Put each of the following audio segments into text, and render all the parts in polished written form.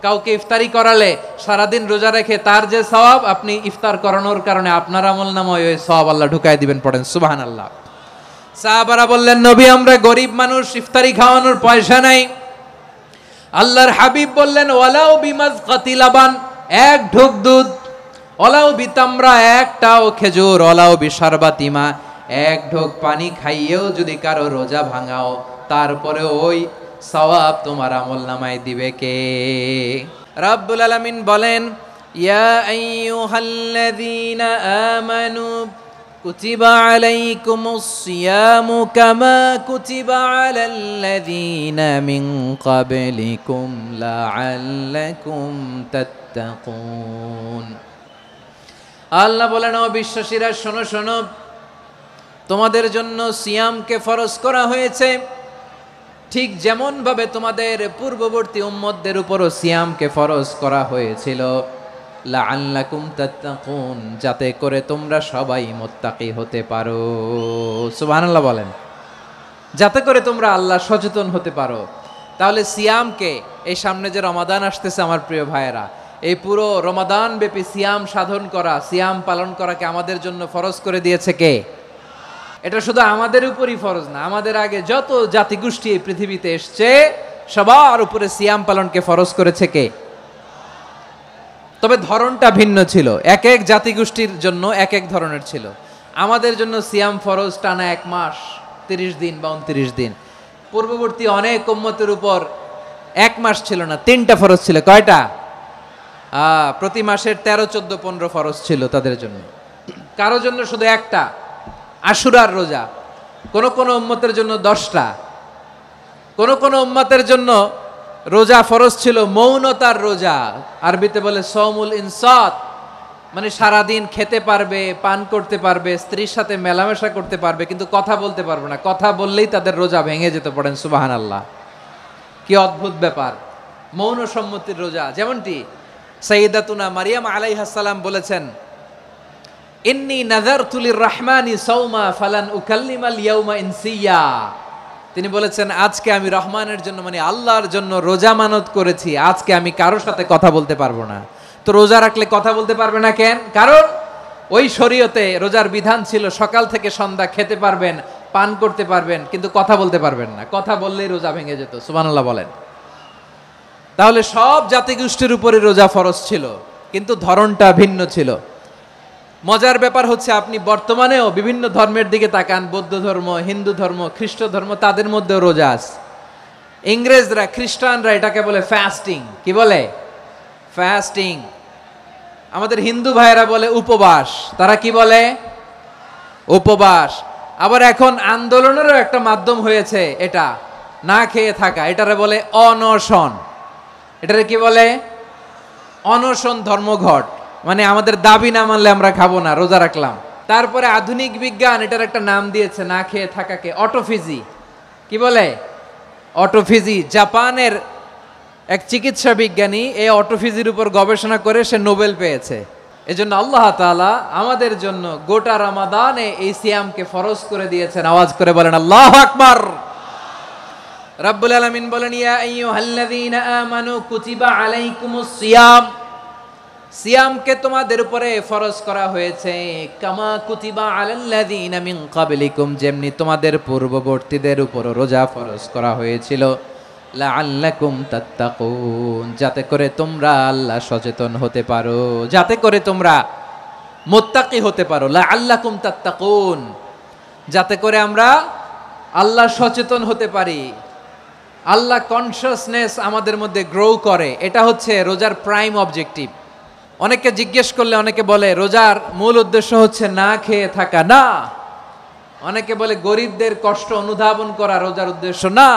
কাউকে ইফতারি করালে সারাদিন রোজা রেখে তার যে সওয়াব, আপনি ইফতার করানোর কারণে আপনার আমলনামায় ওই সওয়াব আল্লাহ ঢুকায় দিবেন। পড়েন সুবহানাল্লাহ। সাহাবারা বললেন, নবী আমরা গরিব মানুষ, ইফতারি খাওয়ানোর পয়সা নাই। আল্লাহর হাবিব বললেন, ওয়ালাউ বিমাজকাতি লাবান, এক ঢোক দুধ, ওয়ালাউ বিতামরা, একটাও খেজুর, ওয়ালাউ বিশারবাতিমা, এক ঢোক পানি খাইয়েও যদি কারো রোজা ভাঙাও, তারপরে ওই সওয়াব তোমার আমলনামায় দিবে কে? রাব্বুল আলামিন বলেন, ইয়া আইয়ুহাল্লাযীনা আমানু কুতিবা আলাইকুমুস সিয়ামু কামা কুতিবা আলাল্লাযীনা মিন ক্বাবলিকুম লাআল্লাকুম তাত্তাকুন। আল্লাহ বলেন, ও বিশ্বাসীরা শোনো শোনো, তোমাদের জন্য সিয়ামকে ফরজ করা হয়েছে, ঠিক যেমন ভাবে তোমাদের পূর্ববর্তী উম্মতদের উপরও সিয়ামকে ফরজ করা হয়েছিল, লাআল্লাকুম তাত্তাকুন, যাতে করে তোমরা সবাই মুত্তাকি হতে পারো। সুবহানাল্লাহ বলেন, যাতে করে তোমরা আল্লাহ সচেতন হতে পারো। তাহলে সিয়ামকে, এই সামনে যে রমাদান আসতেছে আমার প্রিয় ভাইয়েরা, এই পুরো রমাদান ব্যাপী সিয়াম সাধন করা, সিয়াম পালন করাকে আমাদের জন্য ফরজ করে দিয়েছে কে? এটা শুধু আমাদের উপরই ফরজ না, আমাদের আগে যত জাতিগোষ্ঠী এই পৃথিবীতে এসছে সবার উপরে সিয়াম পালনকে ফরজ করেছে কে? তবে ধরনটা ভিন্ন ছিল, এক এক জাতিগোষ্ঠীর জন্য এক এক ধরনের ছিল। আমাদের জন্য সিয়াম ফরজ টানা 1 মাস 30 দিন বা 29 দিন। পূর্ববর্তী অনেক উম্মতের উপর 1 মাস ছিল না, 3টা ফরজ ছিল। কয়টা? প্রতি মাসের 13, 14, 15 ফরজ ছিল তাদের জন্য। কারো জন্য শুধু একটা, আশুরার রোজা। কোন কোন উম্মতের জন্য 10টা। কোন কোন উম্মতের জন্য রোজা ফরজ ছিল মৌনতার রোজা, আরবিতে বলে সওমুল ইনসাত, মানে সারাদিন খেতে পারবে, পান করতে পারবে, স্ত্রীর সাথে মেলামেশা করতে পারবে, কিন্তু কথা বলতে পারবে না। কথা বললেই তাদের রোজা ভেঙে যেত। পড়েন সুবহানাল্লাহ। কি অদ্ভুত ব্যাপার, মৌন সম্মতির রোজা। যেমনটি সাইয়্যিদাতুনা মারিয়াম আলাইহাস সালাম বলেছেন, ইন্নী নাযারতু লির-রাহমানি সাওমা ফালান উকাল্লিমাল ইয়াওমা ইনসিয়া। তিনি বলেছেন, আজকে আমি রহমানের জন্য, মানে আল্লাহর জন্য রোজা মানত করেছি, আজকে আমি কারোর সাথে কথা বলতে পারবো না। তো রোজা রাখলে কথা বলতে পারবে না কেন? কারণ ওই শরীয়তে রোজার বিধান ছিল সকাল থেকে সন্ধ্যা খেতে পারবেন, পান করতে পারবেন, কিন্তু কথা বলতে পারবেন না। কথা বললেই রোজা ভেঙে যেত। সুবহানাল্লাহ বলেন। তাহলে সব জাতিগোষ্ঠীর উপরে রোজা ফরজ ছিল, কিন্তু ধরনটা ভিন্ন ছিল। মজার ব্যাপার হচ্ছে, আপনি বর্তমানেও বিভিন্ন ধর্মের দিকে তাকান, বৌদ্ধ ধর্ম, হিন্দু ধর্ম, খ্রিস্ট ধর্ম, তাদের মধ্যেও রোজা আছে। ইংরেজরা, খ্রিস্টানরা এটাকে বলে ফাস্টিং। কি বলে? ফাস্টিং। আমাদের হিন্দু ভাইয়েরা বলে উপবাস। তারা কি বলে? উপবাস। আবার এখন আন্দোলনেরও একটা মাধ্যম হয়েছে এটা, না খেয়ে থাকা। এটারে বলে অনশন। এটারে কি বলে? অনশন ধর্মঘট। মানে আমাদের দাবি না মানলে আমরা খাবো না, রোজা রাখলাম। তারপরে আধুনিক বিজ্ঞান এটার একটা নাম দিয়েছে না খেয়ে থাকাকে, অটোফিজি। কি বলে? অটোফিজি। জাপানের এক চিকিৎসা বিজ্ঞানী এই অটোফিজির উপর গবেষণা করে সে নোবেল পেয়েছে। এজন্য আল্লাহ তাআলা আমাদের জন্য গোটা রমাদানে এই সিয়ামকে ফরজ করে দিয়েছেন। আওয়াজ করে বলেন আল্লাহু আকবার। রাব্বুল আলামিন বলেন, ইয়া আইয়ুহাল্লাযীনা আমানু কুতিবা আলাইকুমুস সিয়াম, সিয়ামকে তোমাদের উপরে ফরজ করা হয়েছে, কামা কুতিবা আলাল্লাযীনা মিন ক্বাবলিকুম, যেমনি তোমাদের পূর্ববর্তীদের উপর রোজা ফরজ করা হয়েছিল, লাআল্লাকুম তাত্তাকুন, যাতে করে তোমরা আল্লাহ সচেতন হতে পারো, যাতে করে তোমরা মুত্তাকি হতে পারো। লাআল্লাকুম তাত্তাকুন, যাতে করে আমরা আল্লাহ সচেতন হতে পারি, আল্লাহ কনসিয়াসনেস আমাদের মধ্যে গ্রো করে। এটা হচ্ছে রোজার প্রাইম অবজেক্টিভ। অনেকে জিজ্ঞেস করলে অনেকে বলে রোজার মূল উদ্দেশ্য হচ্ছে না খেয়ে থাকা। না। অনেকে বলে গরিবদের কষ্ট অনুধাবন করা রোজার উদ্দেশ্য। না।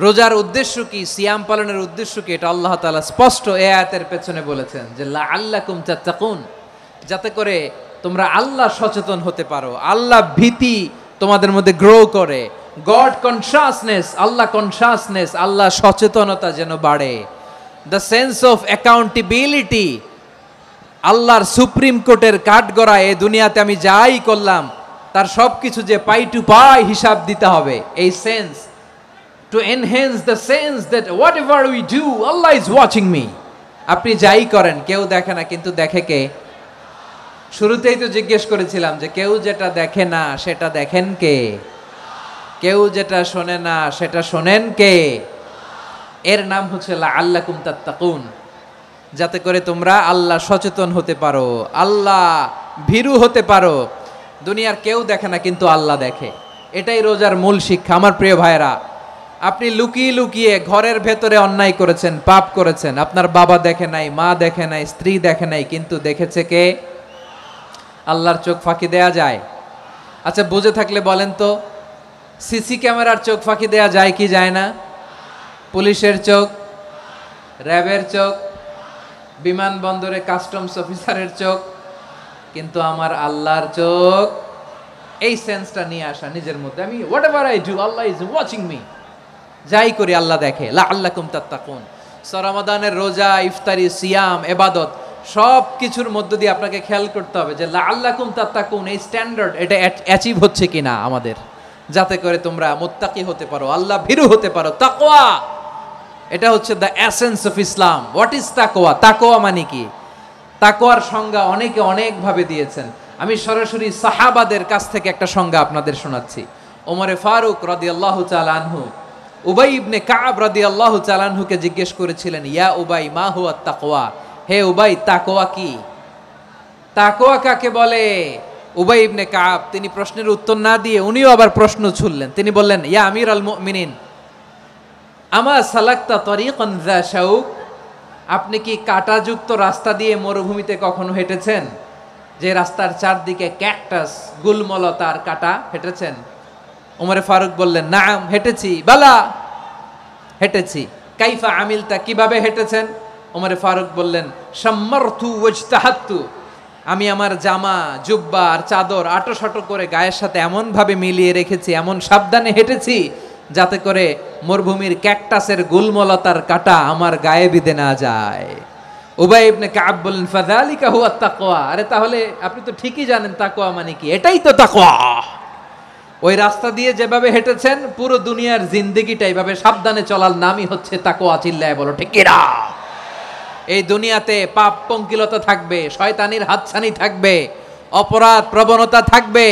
রোজার উদ্দেশ্য কি, সিয়াম পালনের উদ্দেশ্য কি, এটা আল্লাহ তাআলা স্পষ্ট এই আয়াতের পেছনে বলেছেন যে লাআল্লাকুম তাত্তাকুন, যাতে করে তোমরা আল্লাহ সচেতন হতে পারো, আল্লাহ ভীতি তোমাদের মধ্যে গ্রো করে, গড কনসিয়াসনেস, আল্লাহ কনসিয়াসনেস, আল্লাহ সচেতনতা যেন বাড়ে, দ্য সেন্স অফ অ্যাকাউন্টেবিলিটি, আল্লাহর সুপ্রিম কোর্টের কাঠগড়া এই দুনিয়াতে আমি যাই করলাম তার সব কিছু যে পাই টু পাই হিসাব দিতে হবে, এই sense, to enhance the sense that whatever we do, Allah is watching me. আপনি যাই করেন কেউ দেখে না, কিন্তু দেখে কে? শুরুতেই তো জিজ্ঞেস করেছিলাম যে কেউ যেটা দেখে না সেটা দেখেন কে? কেউ যেটা শোনে না সেটা শোনেন কে? এর নাম হচ্ছে লাআল্লাকুম তাত্তাকুন, যাতে করে তোমরা আল্লাহ সচেতন হতে পারো, আল্লাহ ভীরু হতে পারো। দুনিয়ার কেউ দেখে না, কিন্তু আল্লাহ দেখে। এটাই রোজার মূল শিক্ষা। আমার প্রিয় ভাইরা, আপনি লুকিয়ে লুকিয়ে ঘরের ভেতরে অন্যায় করেছেন, পাপ করেছেন, আপনার বাবা দেখে নাই, মা দেখে নাই, স্ত্রী দেখে নাই, কিন্তু দেখেছে কে? আল্লাহর চোখ ফাঁকি দেয়া যায়? আচ্ছা, বুঝে থাকলে বলেন তো, সিসি ক্যামেরার চোখ ফাঁকি দেয়া যায় কি যায় না? পুলিশের চোখ, র্যাবের চোখ, বিমানবন্দরে কাস্টমস অফিসারের চোখ, কিন্তু আমার আল্লাহর চোখ। এই সেন্সটা নিয়ে আসা নিজের মধ্যে, আমি what ever I do Allah is watching me, যাই করি আল্লাহ দেখে। লাআল্লাকুম তাত্তাকুন। রমাদানের রোজা, ইফতারি, সিয়াম, ইবাদত সব কিছুর মধ্য দিয়ে আপনাকে খেয়াল করতে হবে যে লাআল্লাকুম তাত্তাকুন এই স্ট্যান্ডার্ড এটা অ্যাচিভ হচ্ছে কিনা আমাদের, যাতে করে তোমরা মুত্তাকি হতে পারো, আল্লাহ ভীরু হতে পারো। তাকওয়া, এটা হচ্ছে the essence of Islam. What is তাকওয়া? তাকওয়া মানে কি? তাকওয়ার সংজ্ঞা অনেকে অনেকভাবে দিয়েছেন। আমি সরাসরি সাহাবাদের কাছ থেকে একটা সংজ্ঞা আপনাদের শোনাচ্ছি। ওমরে ফারুক রাদিয়াল্লাহু তাআলা আনহু উবাই ইবনে কাব রাদিয়াল্লাহু তাআলা আনহুকে জিজ্ঞেস করেছিলেন, ইয়া উবাই মা হুয়া তাকওয়া, হে উবাই তাকওয়া কি? তাকওয়া কাকে বলে? উবাই ইবনে কাব তিনি প্রশ্নের উত্তর না দিয়ে উনিও আবার প্রশ্ন ছুড়লেন। তিনি বললেন, ইয়া আমির আল মুমিনিন আমা সালাকতা তরিকান যা শাউক, আপনি কি কাঁটাযুক্ত রাস্তা দিয়ে মরুভূমিতে কখনো হেঁটেছেন? যে রাস্তার চারদিকে ক্যাকটাস, গুলমলতার কাঁটা, হেঁটেছেন? ওমরে ফারুক বললেন, নাম হেঁটেছি। বালা, হেঁটেছি। কাইফা আমিলতা, কিভাবে হেঁটেছেন? ওমরে ফারুক বললেন, শাম্মারতু ওয়াজতাহাতু, আমি আমার জামা, জুব্বা আর চাদর আটোসাটো করে গায়ের সাথে এমন ভাবে মিলিয়ে রেখেছি, এমন সাবধানে হেঁটেছি যাতে করে মরুভূমির ক্যাকটাসের গুলমলতার কাঁটা আমার গায়ে বিঁধে না যায়। উবাই ইবনে কাব বললেন, ফাযালিকা হুয়া তাকওয়া, আরে তাহলে আপনি তো ঠিকই জানেন তাকওয়া মানে কি, এটাই তো তাকওয়া। ওই রাস্তা দিয়ে যেভাবে হেঁটেছেন পুরো দুনিয়ার জিন্দেগিটা এইভাবে সাবধানে চলার নামই হচ্ছে তাকওয়া। চিল্লায় বলো ঠিক কিনা? এই দুনিয়াতে পাপ পঙ্কিলতা থাকবে, শয়তানির হাতছানি থাকবে, অপরাধ প্রবণতা থাকবে,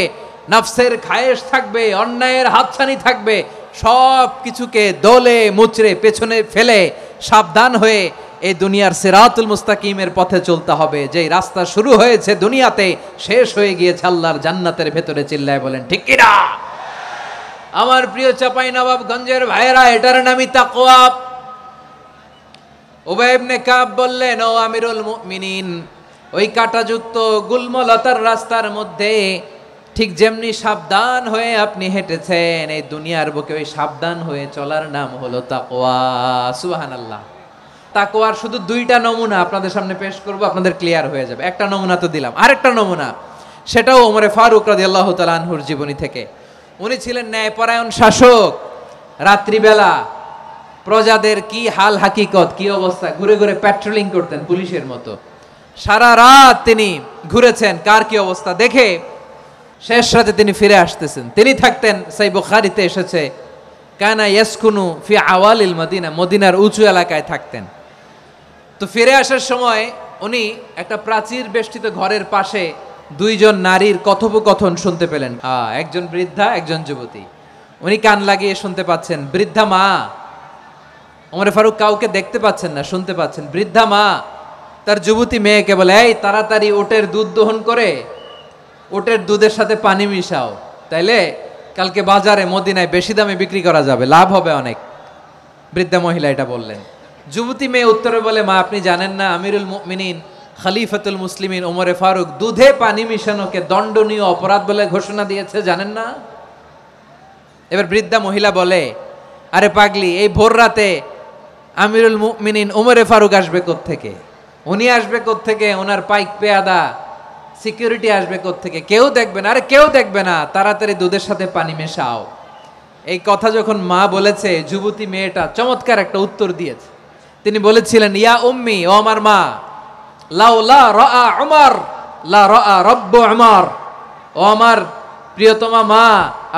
নফসের খায়েশ থাকবে, অন্যায়ের হাতছানি থাকবে। সব কিছুকে দলে মুচড়ে পেছনে ফেলে সাবধান হয়ে এই দুনিয়ার সিরাতুল মুস্তাকিমের পথে চলতে হবে। যেই রাস্তা শুরু হয়েছে দুনিয়াতে, শেষ হয়ে গিয়েছে আল্লাহর জান্নাতের ভেতরে। চিল্লায় বলেন ঠিক কিনা? আমার প্রিয় চাঁপাইনবাবগঞ্জের ভাইয়েরা, এটার নামই তাকওয়া। উবাই ইবনে কাব বললেন, ও আমিরুল মুমিনিন, ওই কাঁটাযুক্ত গুলমলতার রাস্তার মধ্যে ঠিক যেমনি সাবধান হয়ে আপনি হেঁটেছেন, এই দুনিয়ার বুকে ওই সাবধান হয়ে চলার নাম হলো তাকওয়া। সুবহানাল্লাহ। তাকওয়ার শুধু দুইটা নমুনা আপনাদের সামনে পেশ করব, আপনাদের ক্লিয়ার হয়ে যাবে। একটা নমুনা তো দিলাম, আরেকটা নমুনা, সেটাও ওমরে ফারুক রাদিয়াল্লাহু তাআলা আনহুর জীবনী থেকে। উনি ছিলেন ন্যায়পরায়ণ শাসক। রাত্রিবেলা প্রজাদের কি হাল হাকিকত, কি অবস্থা, ঘুরে ঘুরে প্যাট্রোলিং করতেন পুলিশের মতো। সারা রাত তিনি ঘুরেছেন কার কি অবস্থা দেখে। শেষ রাতে তিনি ফিরে আসতেছেন। তিনি থাকতেন, সহিহ বুখারীতে এসেছে, কানা ইয়াসকুনু ফি আওয়ালিল মদিনা, মদিনার উঁচু এলাকায় থাকতেন। তো ফিরে আসার সময় উনি একটা প্রাচীর বেষ্টিত ঘরের পাশে দুইজন নারীর কথোপকথন শুনতে পেলেন। একজন বৃদ্ধা, একজন যুবতী। উনি কান লাগিয়ে শুনতে পাচ্ছেন। বৃদ্ধা মা, ওমরে ফারুক কাউকে দেখতে পাচ্ছেন না, শুনতে পাচ্ছেন। বৃদ্ধা মা তার যুবতী মেয়েকে বলে, এই তাড়াতাড়ি ওটের দুধ দহন করে ওটের দুধের সাথে পানি মিশাও, তাইলে কালকে বাজারে মদিনায় বেশি দামে বিক্রি করা যাবে, লাভ হবে অনেক। বৃদ্ধা মহিলা এটা বললেন। যুবতী মেয়ে উত্তরে বলে, মা আপনি জানেন না আমিরুল মুমিনিন খলিফাতুল মুসলিমিন ওমরে ফারুক দুধে পানি মিশানোকে দণ্ডনীয় অপরাধ বলে ঘোষণা দিয়েছে, জানেন না? এবার বৃদ্ধা মহিলা বলে, আরে পাগলি, এই ভোর রাতে আমিরুল মুমিনিন ওমরে ফারুক আসবে কোত্থেকে? উনি আসবে কোত্থেকে? ওনার পাইক পেয়াদা সিকিউরিটি আসবে কোত্থেকে? কেউ দেখবে না। আরে কেউ দেখবে না, তাড়াতাড়ি দুধের সাথে পানি মেশাও। এই কথা যখন মা বলেছে, যুবতী মেয়েটা চমৎকার একটা উত্তর দিয়েছে। তিনি বলেছিলেন, ইয়া উম্মি, ও আমার মা, লাউলা রাআ উমর লা রাআ রব্বু উমর, ও আমার প্রিয়তমা মা,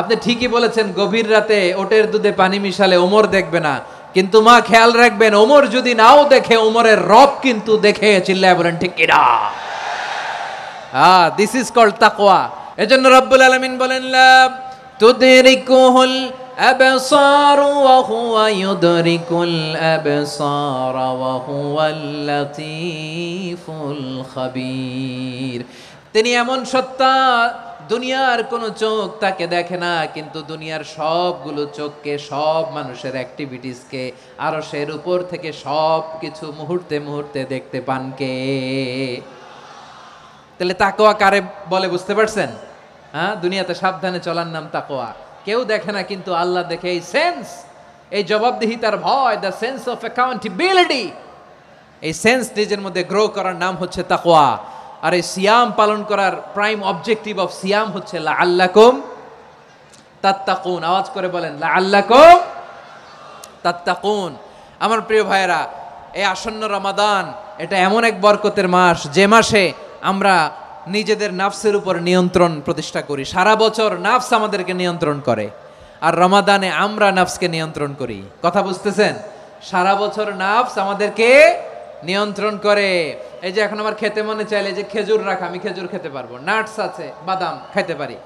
আপনি ঠিকই বলেছেন, গভীর রাতে ওটের দুধে পানি মিশালে ওমর দেখবে না, কিন্তু মা খেয়াল রাখবেন, ওমর যদি নাও দেখে, ওমরের রব কিন্তু দেখে। চিল্লায় বলেন ঠিক কিনা? দিস ইজ কল্ড তাকওয়া। এজন্য রব্বুল আলামিন বলেন, লা তুদরিকুহুল আবসার ওয়া হুয়া ইউদরিকুল আবসার ওয়া হুয়াল লাতীফুল খাবীর। তিনি এমন সত্তা, দুনিয়ার কোনো চোখ তাকে দেখে না, কিন্তু দুনিয়ার সবগুলো চোখকে, সব মানুষের অ্যাক্টিভিটিসকে, আরশের উপর থেকে সব কিছু মুহূর্তে মুহূর্তে দেখতে পান কে? তাহলে তাকওয়া কারে বলে বুঝতে পারছেন? হ্যাঁ, দুনিয়াতে সাবধানে চলার নাম তাকওয়া। কেউ দেখে না, কিন্তু আল্লাহ দেখে। এই সেন্স, এই জবাবদিহিতার ভয়, দ্য সেন্স অফ অ্যাকাউন্টেবিলিটি, এই সেন্স নিজের মধ্যে গ্রো করার নাম হচ্ছে তাকওয়া। আর এই সিয়াম পালন করার প্রাইম অবজেক্টিভ অফ সিয়াম হচ্ছে লাআল্লাকুম তাত্তাকুন। আওয়াজ করে বলেন, লাআল্লাকুম তাত্তাকুন। আমার প্রিয় ভাইয়েরা, এই আসন্ন রমাদান, এটা এমন এক বরকতের মাস, যে মাসে আমরা নিজেদের নাফসের উপর নিয়ন্ত্রণ প্রতিষ্ঠা করি। সারা বছর নাফস আমাদেরকে নিয়ন্ত্রণ করে, আর রমাদানে আমরা নাফসকে নিয়ন্ত্রণ করি। কথা বুঝতেছেন? সারা বছর নাফস আমাদেরকে নিয়ন্ত্রণ করে। এই যে এখন আমার খেতে মনে চাইলে, যে খেজুর রাখা, আমি খেজুর খেতে পারবো, নাটস আছে, বাদাম খাইতে পারি।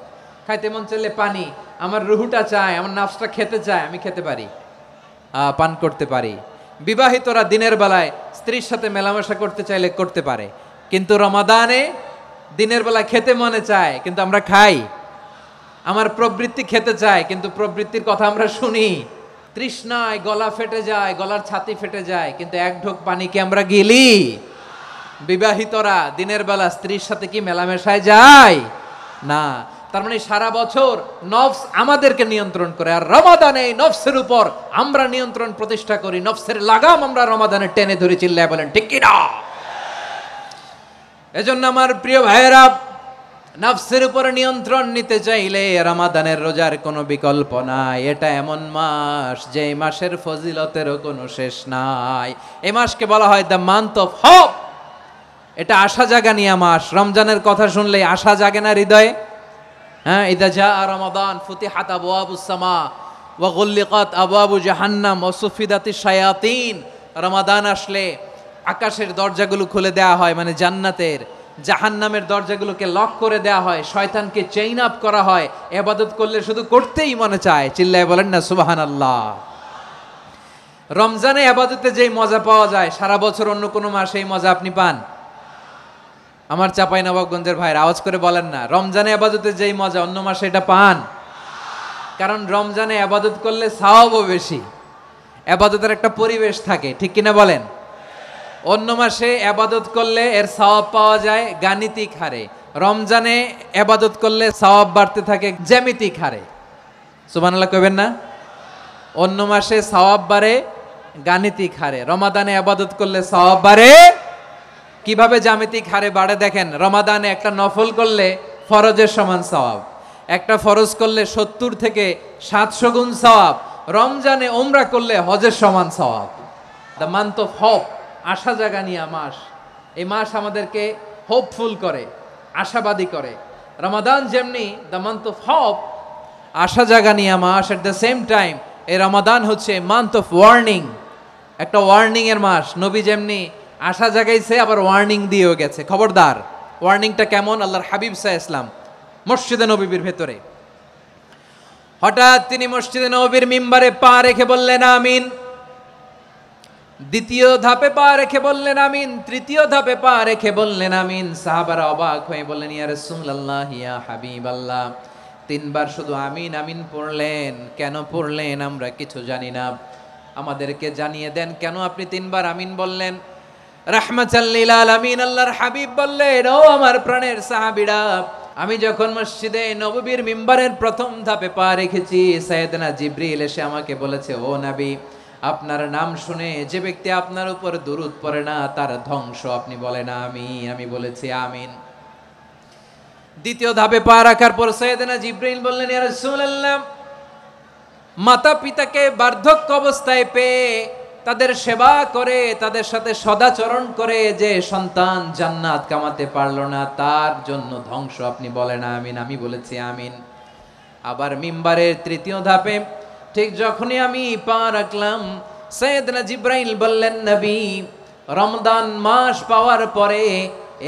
খাইতে মন চাইলে পানি, আমার রুহুটা চায়, আমার নাফসটা খেতে চায়, আমি খেতে পারি, পান করতে পারি। বিবাহিতরা দিনের বেলায় স্ত্রীর সাথে মেলামেশা করতে চাইলে করতে পারে, কিন্তু রমাদানে দিনের বেলায় খেতে মনে চায়, কিন্তু আমরা খাই। আমার প্রবৃত্তি খেতে চায়, কিন্তু প্রবৃত্তির কথা আমরা শুনি। তৃষ্ণায় গলা ফেটে যায়, গলার ছাতি ফেটে যায়, কিন্তু এক ঢোক পানি কি আমরা গিলি? বিবাহিতরা দিনের বেলা স্ত্রীর সাথে কি মেলামেশায় যায়? না। তার মানে সারা বছর নফস আমাদেরকে নিয়ন্ত্রণ করে, আর রমাদানে এই নফসের উপর আমরা নিয়ন্ত্রণ প্রতিষ্ঠা করি। নফসের লাগাম আমরা রমাদানে টেনে ধরে। চিল্লায় বলেন ঠিক কিনা? এজন্য আমার প্রিয় ভাইয়েরা, নফসের উপর নিয়ন্ত্রণ নিতে চাইলে রমাদানের রোজার কোনো বিকল্প নাই। এটা এমন মাস, যে মাসের ফজিলতেরও কোনো শেষ নাই। এই মাসকে বলা হয় দ্য মান্থ অফ হোপ। এটা আশা জাগানিয়া মাস। রমজানের কথা শুনলেই আশা জাগে না হৃদয়ে? হ্যাঁ, ইদা জা রমাদান ফুতিহাত আবওয়াবুস সামা ওয়া গুল্লিকাত আবওয়াবু জাহান্নাম ওয়া সুফিদাতিশ শায়াতিন। রমাদান আসলে আকাশের দরজাগুলো খুলে দেওয়া হয়, মানে জান্নাতের। জাহান্নামের দরজাগুলোকে লক করে দেওয়া হয়, শয়তানকে চেইন আপ করা হয়। ইবাদত করলে শুধু করতেই মনে চায়। চিল্লায় বলেন না সুবহানাল্লাহ। রমজানে ইবাদতে যেই মজা পাওয়া যায়, সারা বছর অন্য কোনো মাসে এই মজা আপনি পান? আমার চাঁপাইনবাবগঞ্জের ভাইরা আওয়াজ করে বলেন না, রমজানে ইবাদতে যেই মজা অন্য মাসে এটা পান? কারণ রমজানে ইবাদত করলে সওয়াবও বেশি, ইবাদতের একটা পরিবেশ থাকে, ঠিক কিনা বলেন? অন্য মাসে ইবাদত করলে এর সওয়াব পাওয়া যায় গাণিতিক হারে, রমজানে ইবাদত করলে সওয়াব বাড়তে থাকে জ্যামিতিক হারে। সুবহানাল্লাহ কইবেন না? অন্য মাসে সওয়াব বাড়ে গাণিতিক হারে, রমাদানে ইবাদত করলে সওয়াব বাড়ে কিভাবে? জ্যামিতিক হারে বাড়ে। দেখেন, রমাদানে একটা নফল করলে ফরজের সমান সওয়াব, একটা ফরজ করলে 70 থেকে 700 গুণ সওয়াব, রমজানে উমরা করলে হজের সমান সওয়াব। দ্য মান্থ অফ হোপ, আশা জাগানিয়া মাস। এই মাস আমাদেরকে হোপফুল করে, আশাবাদী করে। রমাদান যেমনি দ্য মান্থ অফ হোপ, আশা জাগানিয়া মাস, এট দ্য সেম টাইম এই রমাদান হচ্ছে মান্থ অফ ওয়ার্নিং, একটা ওয়ার্নিং এর মাস। নবী যেমনি আশা জাগাইছে, আবার ওয়ার্নিং দিয়েও গেছে, খবরদার। ওয়ার্নিংটা কেমন? আল্লাহর হাবিব সাল্লাল্লাহু আলাইহি ওয়াসাল্লাম মসজিদে নববীর ভেতরে, হঠাৎ তিনি মসজিদে নববীর মিম্বারে পা রেখে বললেন আমিন। দ্বিতীয় ধাপে পা রেখে বললেন আমিন, তৃতীয় ধাপে পা রেখে বললেন আমিন। সাহাবারা অবাক হয়ে বললেন, ইয়া রাসূলুল্লাহ, ইয়া হাবিবাল্লাহ, 3 বার শুধু আমিন আমিন পড়লেন, কেন পড়লেন আমরা কিছু জানি না, আমাদেরকে জানিয়ে দেন কেন আপনি 3 বার আমিন বললেন। রাহমাতাল লিল আলামিন আল্লাহর হাবিব বললেন, ও আমার প্রাণের সাহাবীরা, আমি যখন মসজিদে নববীর মিম্বারের প্রথম ধাপে পা রেখেছি, সাইয়েদনা জিবরিল এসে আমাকে বলেছে, ও নবী, আপনার নাম শুনে যে ব্যক্তি আপনার উপর দুরূদ পড়ে না তার ধ্বংস আপনি বলেন আমিন। আমি বলেছি আমিন। দ্বিতীয় ধাপে পা রাখার পর সাইয়েদনা জিবরিল বললেন, ইয়া রাসূলুল্লাহ, মাতা পিতাকে বার্ধক্য অবস্থায় পেয়ে তাদের সেবা করে, তাদের সাথে সদাচরণ করে যে সন্তান জান্নাত কামাতে পারলো না, তার জন্য ধ্বংস আপনি বলেন আমিন। আমি বলেছি আমিন। আবার মিম্বারের তৃতীয় ধাপে ঠিক যখনই আমি পা রাখলাম, সাইয়েদনা জিব্রাইল বললেন, নবী, রমজান মাস পাওয়ার পরে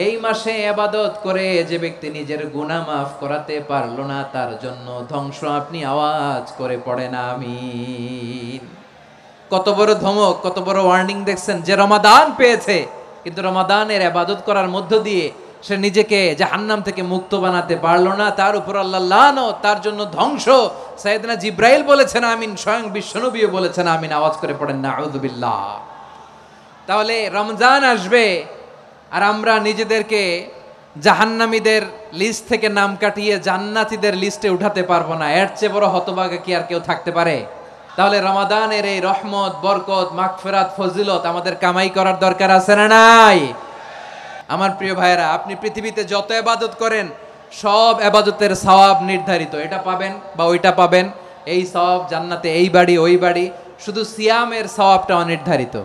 এই মাসে ইবাদত করে যে ব্যক্তি নিজের গুনাহ মাফ করাতে পারলো না, তার জন্য ধ্বংস। আপনি আওয়াজ করে পড়েন আমিন। কত বড় ধমক, কত বড় ওয়ার্নিং দেখছেন, যে রমাদান পেয়েছে কিন্তু রমাদানের ইবাদত করার মধ্য দিয়ে সে নিজেকে জাহান্নাম থেকে মুক্ত বানাতে পারলো না, তার উপর আল্লাহ লানত, তার জন্য ধ্বংস। সাইয়েদনা জিব্রাইল বলেছেন আমিন, স্বয়ং বিশ্বনবীও বলেছেন আমিন। আওয়াজ করে পড়েন নাউযুবিল্লাহ। তাহলে রমজান আসবে আর আমরা নিজেদেরকে জাহান্নামীদের লিস্ট থেকে নাম কাটিয়ে জান্নাতীদের লিস্টে উঠাতে পারবো না। এর চেয়ে বড় হতভাগা কি আর কেউ থাকতে পারে? তাহলে রমাদানের এই রহমত, বরকত, মাগফিরাত, ফজিলত আমাদের কামাই করার দরকার আছে না নাই? আমার প্রিয় ভাইয়েরা, আপনি পৃথিবীতে যত ইবাদত করেন সব ইবাদতের সওয়াব নির্ধারিত। এটা পাবেন বা ওইটা পাবেন, এই সওয়াব জান্নাতে, এই বাড়ি ওই বাড়ি। শুধু সিয়ামের সওয়াবটা অনির্ধারিত।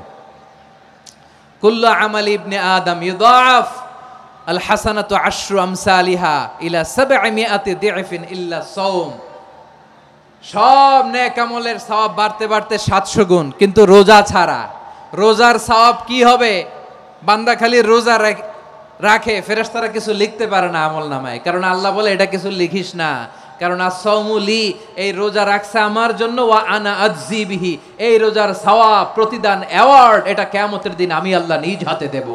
কুল্লু আমাল ইবনে আদম ইউদাফ আল হাসানাতু আশরু আমসালিহা ইলা 700 দি'ফিন ইল্লা সাওম। সব নেক আমলের সওয়াব বাড়তে বাড়তে 700 গুণ, কিন্তু রোজা ছাড়া। রোজার সওয়াব কি হবে? বান্দা খালি রোজা রাখে, ফেরেশতারা কিছু লিখতে পারে না আমল নামায়, কারণ আল্লাহ বলে এটা কিছু লিখিস না, কারণ as-সাওমু লি, এই রোজা রাখছে আমার জন্য, ওয়া আনা আজজি বিহি, এই রোজার সওয়াব, প্রতিদান, অ্যাওয়ার্ড এটা কিয়ামতের দিন আমি আল্লাহ নিজ হাতে দেব,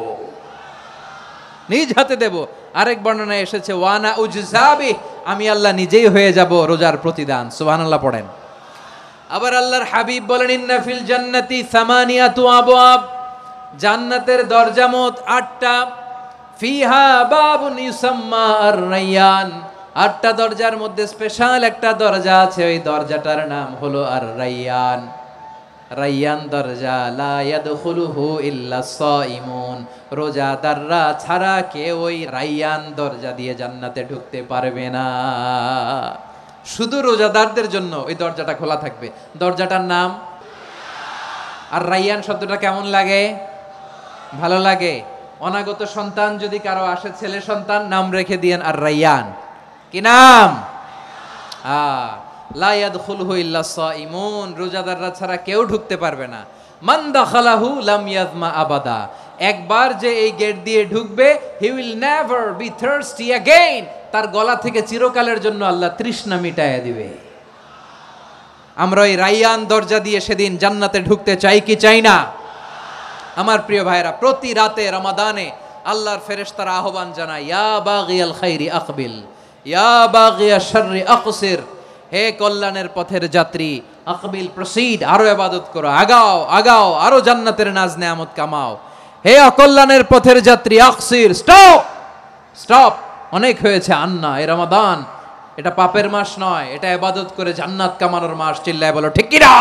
নিজ হাতে দেব। আরেক বর্ণনায় এসেছে ওয়া আনা উজজাবি, আমি আল্লাহ নিজেই হয়ে যাব রোজার প্রতিদান। সুবহানাল্লাহ পড়েন। আবার আল্লাহর হাবিব বলেন, ইন্না ফিল জান্নাতি সামানিয়াতু আবওয়াব, জান্নাতের দরজা মোট 8টা। ফিহা বাবুন ইউসাম্মা আর-রায়্যান, 8টা দরজার মধ্যে স্পেশাল একটা দরজা আছে, ওই দরজাটার নাম হলো আর-রায়্যান। রায়্যান দরজা, লা ইয়াদখুলুহু ইল্লা সাইমুন, রোজাদাররা ছাড়া কেউ ওই রায়্যান দরজা দিয়ে জান্নাতে ঢুকতে পারবে না। শুধু রোজাদারদের জন্য ওই দরজাটা খোলা থাকবে। দরজাটার নাম আর রায়্যান। শব্দটা কেমন লাগে? ভালো লাগে। অনাগত সন্তান যদি কারো আসে, ছেলে সন্তান, নাম রেখে দিয়েন আর রায়্যান। কি নাম? লা ইয়াদখুলুহু ইল্লা সাইমুন, রোজাদাররা ছাড়া কেউ ঢুকতে পারবে না। মান দাখালাহু লাম ইয়াজমা আবাদা, একবার যে এই গেট দিয়ে ঢুকবে, he will never be thirsty again, তার গলা থেকে চিরকালের জন্য আল্লাহ তৃষ্ণা মিটাইয়া দিবে। আমরা ওই রায়্যান দরজা দিয়ে সেদিন জান্নাতে ঢুকতে চাই কি চাই না? আমার প্রিয় ভাইরা, প্রতি রাতে রমাদানে আল্লাহর ফেরেশতারা আহ্বান জানায়, ইয়া বাগিয়াল খাইরি আকবিল, ইয়া বাগিয়াশ শাররি আকসির, হে কল্যাণের পথের যাত্রী, আকবিল, প্রসিড, আরো ইবাদত করো, আগাও আগাও, আরো জান্নাতের নাজ নেয়ামত কামাও। হে অকল্যাণের পথের যাত্রী, আকসির, স্টপ স্টপ, অনেক হয়েছে। আন্না, এই রমাদান এটা পাপের মাস নয়, এটা ইবাদত করে জান্নাত কামানোর মাস। চিল্লায় বলো ঠিক কি না?